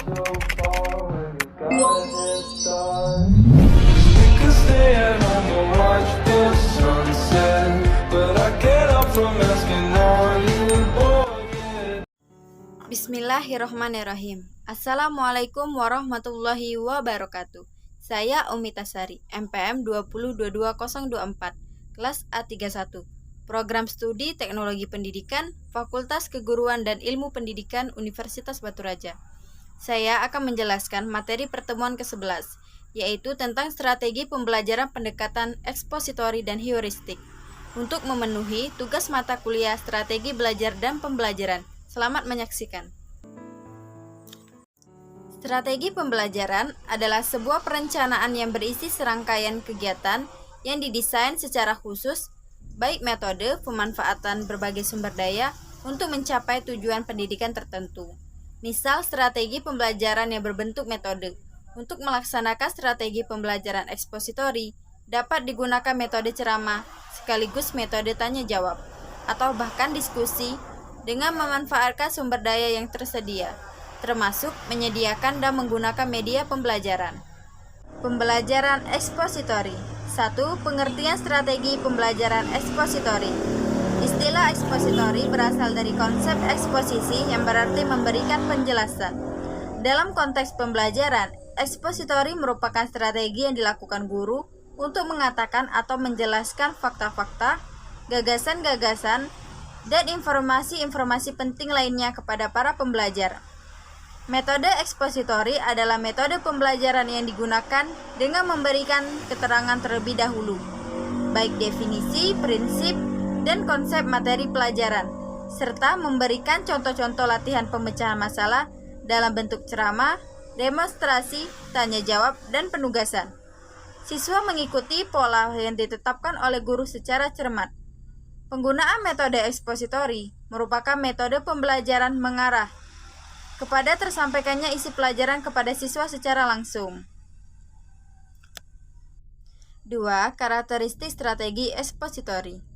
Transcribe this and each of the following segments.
so far when you got a head start. We could stay at home and watch the sunset, but I get up from asking are you bored yet? Bismillahirrohmanirrohim. Assalamualaikum warahmatullahi wabarakatuh. Saya Umi Tasari, MPM 2022024, kelas A31, Program Studi Teknologi Pendidikan, Fakultas Keguruan dan Ilmu Pendidikan Universitas Batu Raja. Saya akan menjelaskan materi pertemuan ke-11, yaitu tentang strategi pembelajaran pendekatan ekspositori dan heuristik untuk memenuhi tugas mata kuliah strategi belajar dan pembelajaran. Selamat menyaksikan. Strategi pembelajaran adalah sebuah perencanaan yang berisi serangkaian kegiatan yang didesain secara khusus, baik metode pemanfaatan berbagai sumber daya untuk mencapai tujuan pendidikan tertentu. Misal strategi pembelajaran yang berbentuk metode. Untuk melaksanakan strategi pembelajaran ekspositori, dapat digunakan metode ceramah, sekaligus metode tanya jawab, atau bahkan diskusi dengan memanfaatkan sumber daya yang tersedia, termasuk menyediakan dan menggunakan media pembelajaran. Pembelajaran ekspositori. 1. Pengertian strategi pembelajaran ekspositori. Istilah ekspositori berasal dari konsep eksposisi yang berarti memberikan penjelasan. Dalam konteks pembelajaran, ekspositori merupakan strategi yang dilakukan guru untuk mengatakan atau menjelaskan fakta-fakta, gagasan-gagasan, dan informasi-informasi penting lainnya kepada para pembelajar. Metode ekspositori adalah metode pembelajaran yang digunakan dengan memberikan keterangan terlebih dahulu, baik definisi, prinsip, dan konsep materi pelajaran, serta memberikan contoh-contoh latihan pemecahan masalah dalam bentuk ceramah, demonstrasi, tanya jawab, dan penugasan. Siswa mengikuti pola yang ditetapkan oleh guru secara cermat. Penggunaan metode ekspositori merupakan metode pembelajaran mengarah kepada tersampaikannya isi pelajaran kepada siswa secara langsung. 2. Karakteristik strategi ekspositori.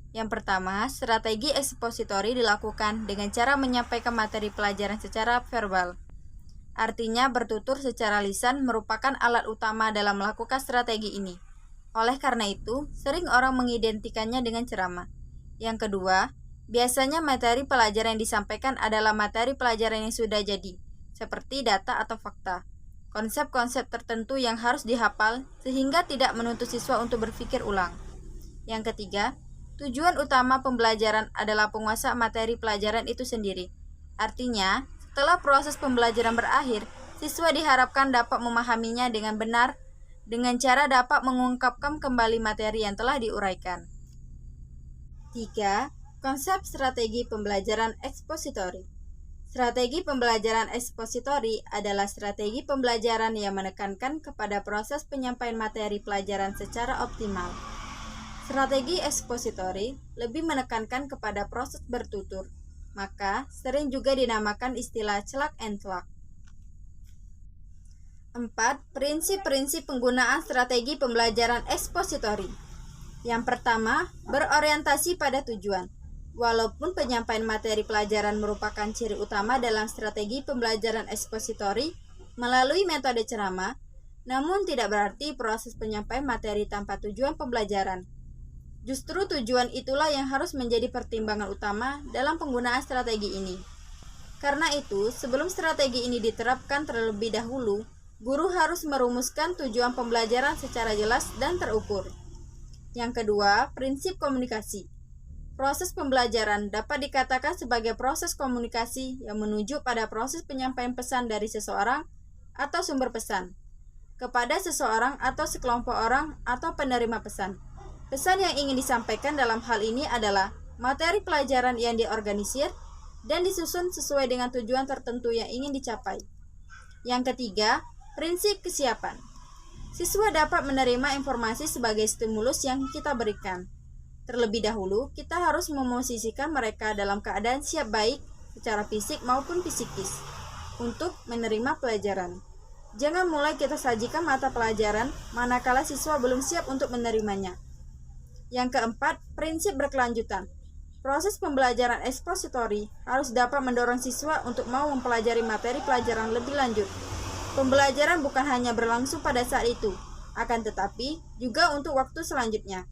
Yang pertama, strategi ekspositori dilakukan dengan cara menyampaikan materi pelajaran secara verbal. Artinya, bertutur secara lisan merupakan alat utama dalam melakukan strategi ini. Oleh karena itu, sering orang mengidentikannya dengan ceramah. Yang kedua, biasanya materi pelajaran yang disampaikan adalah materi pelajaran yang sudah jadi, seperti data atau fakta, konsep-konsep tertentu yang harus dihafal sehingga tidak menuntut siswa untuk berpikir ulang. Yang ketiga, tujuan utama pembelajaran adalah penguasaan materi pelajaran itu sendiri. Artinya, setelah proses pembelajaran berakhir, siswa diharapkan dapat memahaminya dengan benar dengan cara dapat mengungkapkan kembali materi yang telah diuraikan. 3. Konsep strategi pembelajaran ekspositori. Strategi pembelajaran ekspositori adalah strategi pembelajaran yang menekankan kepada proses penyampaian materi pelajaran secara optimal. Strategi ekspositori lebih menekankan kepada proses bertutur, maka sering juga dinamakan istilah celak and celak. 4. Prinsip-prinsip penggunaan strategi pembelajaran ekspositori. Yang pertama, berorientasi pada tujuan. Walaupun penyampaian materi pelajaran merupakan ciri utama dalam strategi pembelajaran ekspositori melalui metode ceramah, namun tidak berarti proses penyampaian materi tanpa tujuan pembelajaran. Justru tujuan itulah yang harus menjadi pertimbangan utama dalam penggunaan strategi ini. Karena itu, sebelum strategi ini diterapkan terlebih dahulu, guru harus merumuskan tujuan pembelajaran secara jelas dan terukur. Yang kedua, prinsip komunikasi. Proses pembelajaran dapat dikatakan sebagai proses komunikasi yang menuju pada proses penyampaian pesan dari seseorang atau sumber pesan kepada seseorang atau sekelompok orang atau penerima pesan. Pesan yang ingin disampaikan dalam hal ini adalah materi pelajaran yang diorganisir dan disusun sesuai dengan tujuan tertentu yang ingin dicapai. Yang ketiga, prinsip kesiapan. Siswa dapat menerima informasi sebagai stimulus yang kita berikan. Terlebih dahulu, kita harus memosisikan mereka dalam keadaan siap baik secara fisik maupun psikis untuk menerima pelajaran. Jangan mulai kita sajikan mata pelajaran manakala siswa belum siap untuk menerimanya. Yang keempat, prinsip berkelanjutan. Proses pembelajaran ekspositori harus dapat mendorong siswa untuk mau mempelajari materi pelajaran lebih lanjut. Pembelajaran bukan hanya berlangsung pada saat itu, akan tetapi juga untuk waktu selanjutnya.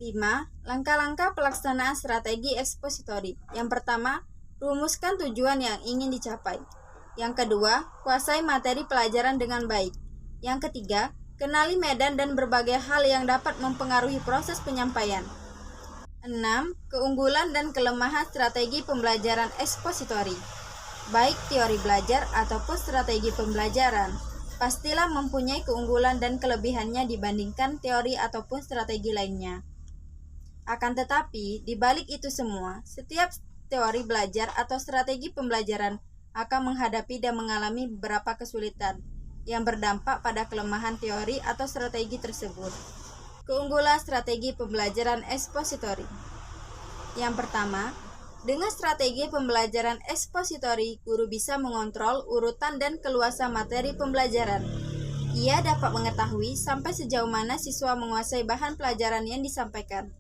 5. Langkah-langkah pelaksanaan strategi ekspositori. Yang pertama, rumuskan tujuan yang ingin dicapai. Yang kedua, kuasai materi pelajaran dengan baik. Yang ketiga, kenali medan dan berbagai hal yang dapat mempengaruhi proses penyampaian. 6. Keunggulan dan kelemahan strategi pembelajaran ekspositori. Baik teori belajar ataupun strategi pembelajaran, pastilah mempunyai keunggulan dan kelebihannya dibandingkan teori ataupun strategi lainnya. Akan tetapi, di balik itu semua, setiap teori belajar atau strategi pembelajaran akan menghadapi dan mengalami beberapa kesulitan yang berdampak pada kelemahan teori atau strategi tersebut. Keunggulan strategi pembelajaran ekspositori. Yang pertama, dengan strategi pembelajaran ekspositori, guru bisa mengontrol urutan dan keluasan materi pembelajaran. Ia dapat mengetahui sampai sejauh mana siswa menguasai bahan pelajaran yang disampaikan.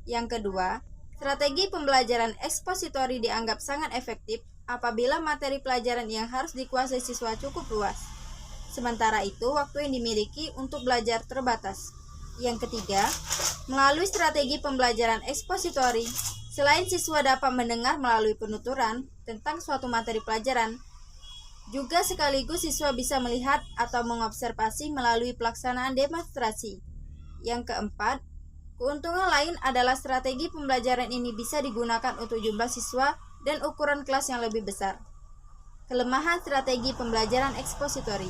Yang kedua, strategi pembelajaran ekspositori dianggap sangat efektif apabila materi pelajaran yang harus dikuasai siswa cukup luas. Sementara itu, waktu yang dimiliki untuk belajar terbatas. Yang ketiga, melalui strategi pembelajaran ekspositori, selain siswa dapat mendengar melalui penuturan tentang suatu materi pelajaran, juga sekaligus siswa bisa melihat atau mengobservasi melalui pelaksanaan demonstrasi. Yang keempat, keuntungan lain adalah strategi pembelajaran ini bisa digunakan untuk jumlah siswa dan ukuran kelas yang lebih besar. Kelemahan strategi pembelajaran ekspositori.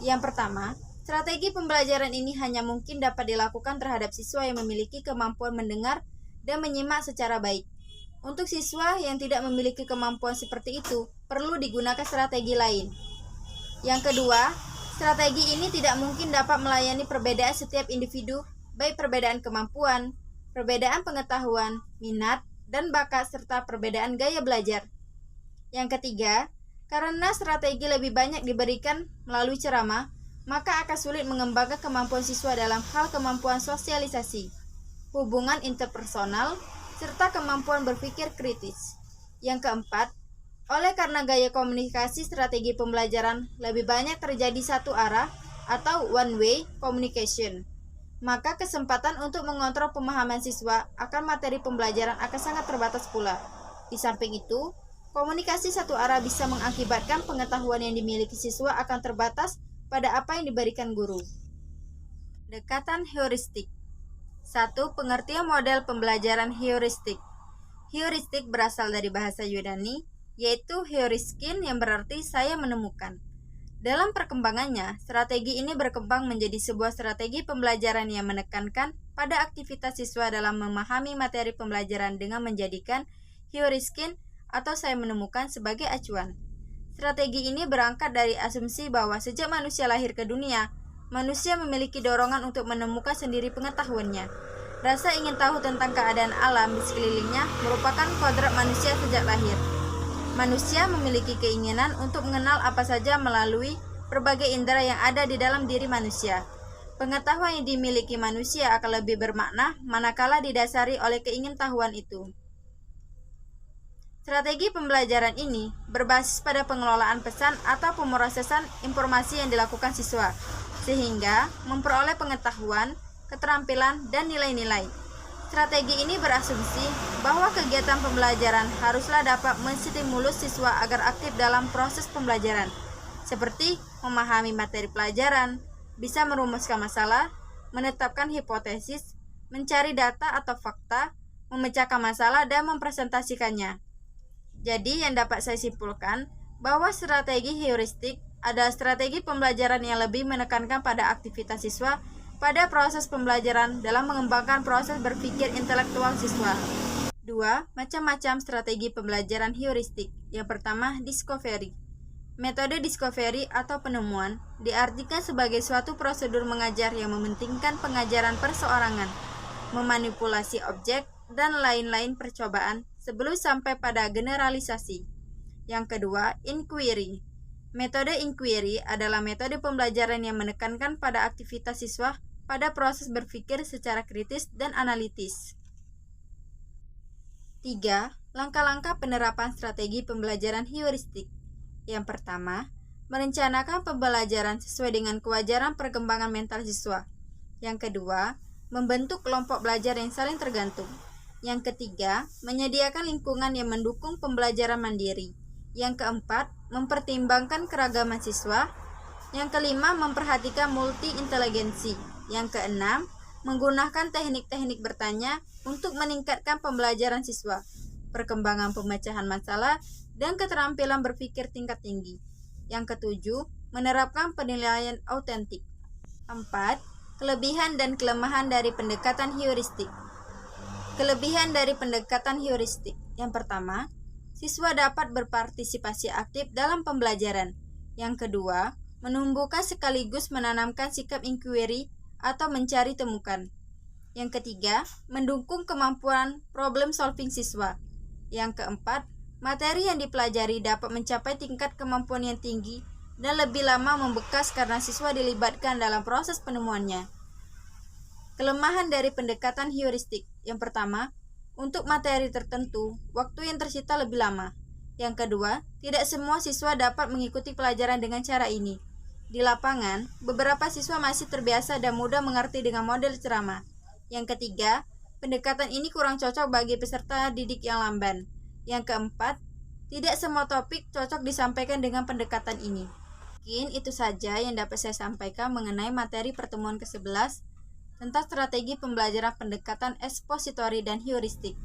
Yang pertama, strategi pembelajaran ini hanya mungkin dapat dilakukan terhadap siswa yang memiliki kemampuan mendengar dan menyimak secara baik. Untuk siswa yang tidak memiliki kemampuan seperti itu, perlu digunakan strategi lain. Yang kedua, strategi ini tidak mungkin dapat melayani perbedaan setiap individu, baik perbedaan kemampuan, perbedaan pengetahuan, minat, dan bakat, serta perbedaan gaya belajar. Yang ketiga, karena strategi lebih banyak diberikan melalui ceramah, maka akan sulit mengembangkan kemampuan siswa dalam hal kemampuan sosialisasi, hubungan interpersonal, serta kemampuan berpikir kritis. Yang keempat, oleh karena gaya komunikasi strategi pembelajaran lebih banyak terjadi satu arah atau one-way communication, maka kesempatan untuk mengontrol pemahaman siswa akan materi pembelajaran akan sangat terbatas pula. Di samping itu, komunikasi satu arah bisa mengakibatkan pengetahuan yang dimiliki siswa akan terbatas pada apa yang diberikan guru. Pendekatan heuristik. 1. Pengertian model pembelajaran heuristik. Heuristik berasal dari bahasa Yunani, yaitu heuriskin yang berarti saya menemukan. Dalam perkembangannya, strategi ini berkembang menjadi sebuah strategi pembelajaran yang menekankan pada aktivitas siswa dalam memahami materi pembelajaran dengan menjadikan heuriskin atau saya menemukan sebagai acuan. Strategi ini berangkat dari asumsi bahwa sejak manusia lahir ke dunia, manusia memiliki dorongan untuk menemukan sendiri pengetahuannya. Rasa ingin tahu tentang keadaan alam di sekelilingnya merupakan kodrat manusia sejak lahir. Manusia memiliki keinginan untuk mengenal apa saja melalui berbagai indera yang ada di dalam diri manusia. Pengetahuan yang dimiliki manusia akan lebih bermakna manakala didasari oleh keingintahuan itu. Strategi pembelajaran ini berbasis pada pengelolaan pesan atau pemrosesan informasi yang dilakukan siswa, sehingga memperoleh pengetahuan, keterampilan, dan nilai-nilai. Strategi ini berasumsi bahwa kegiatan pembelajaran haruslah dapat menstimulus siswa agar aktif dalam proses pembelajaran, seperti memahami materi pelajaran, bisa merumuskan masalah, menetapkan hipotesis, mencari data atau fakta, memecahkan masalah, dan mempresentasikannya. Jadi yang dapat saya simpulkan bahwa strategi heuristik adalah strategi pembelajaran yang lebih menekankan pada aktivitas siswa pada proses pembelajaran dalam mengembangkan proses berpikir intelektual siswa. 2. Macam-macam strategi pembelajaran heuristik. Yang pertama, discovery. Metode discovery atau penemuan diartikan sebagai suatu prosedur mengajar yang mementingkan pengajaran perseorangan, memanipulasi objek, dan lain-lain percobaan sebelum sampai pada generalisasi. Yang kedua, inquiry. Metode inquiry adalah metode pembelajaran yang menekankan pada aktivitas siswa pada proses berpikir secara kritis dan analitis. 3. Langkah-langkah penerapan strategi pembelajaran heuristik. Yang pertama, merencanakan pembelajaran sesuai dengan kewajaran perkembangan mental siswa. Yang kedua, membentuk kelompok belajar yang saling tergantung. Yang ketiga, menyediakan lingkungan yang mendukung pembelajaran mandiri. Yang keempat, mempertimbangkan keragaman siswa. Yang kelima, memperhatikan multi-inteligensi. Yang keenam, menggunakan teknik-teknik bertanya untuk meningkatkan pembelajaran siswa, perkembangan pemecahan masalah, dan keterampilan berpikir tingkat tinggi. Yang ketujuh, menerapkan penilaian autentik. 4. Kelebihan dan kelemahan dari pendekatan heuristik. Kelebihan dari pendekatan heuristik. Yang pertama, siswa dapat berpartisipasi aktif dalam pembelajaran. Yang kedua, menumbuhkan sekaligus menanamkan sikap inquiry atau mencari temukan. Yang ketiga, mendukung kemampuan problem solving siswa. Yang keempat, materi yang dipelajari dapat mencapai tingkat kemampuan yang tinggi dan lebih lama membekas karena siswa dilibatkan dalam proses penemuannya. Kelemahan dari pendekatan heuristik. Yang pertama, untuk materi tertentu, waktu yang tersita lebih lama. Yang kedua, tidak semua siswa dapat mengikuti pelajaran dengan cara ini. Di lapangan, beberapa siswa masih terbiasa dan mudah mengerti dengan model ceramah. Yang ketiga, pendekatan ini kurang cocok bagi peserta didik yang lamban. Yang keempat, tidak semua topik cocok disampaikan dengan pendekatan ini. Mungkin itu saja yang dapat saya sampaikan mengenai materi pertemuan ke-11 tentang strategi pembelajaran pendekatan ekspositori dan heuristik.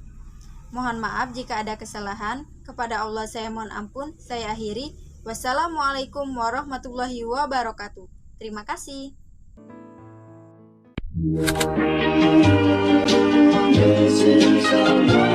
Mohon maaf jika ada kesalahan. Kepada Allah saya mohon ampun. Saya akhiri. Wassalamualaikum warahmatullahi wabarakatuh. Terima kasih. This is our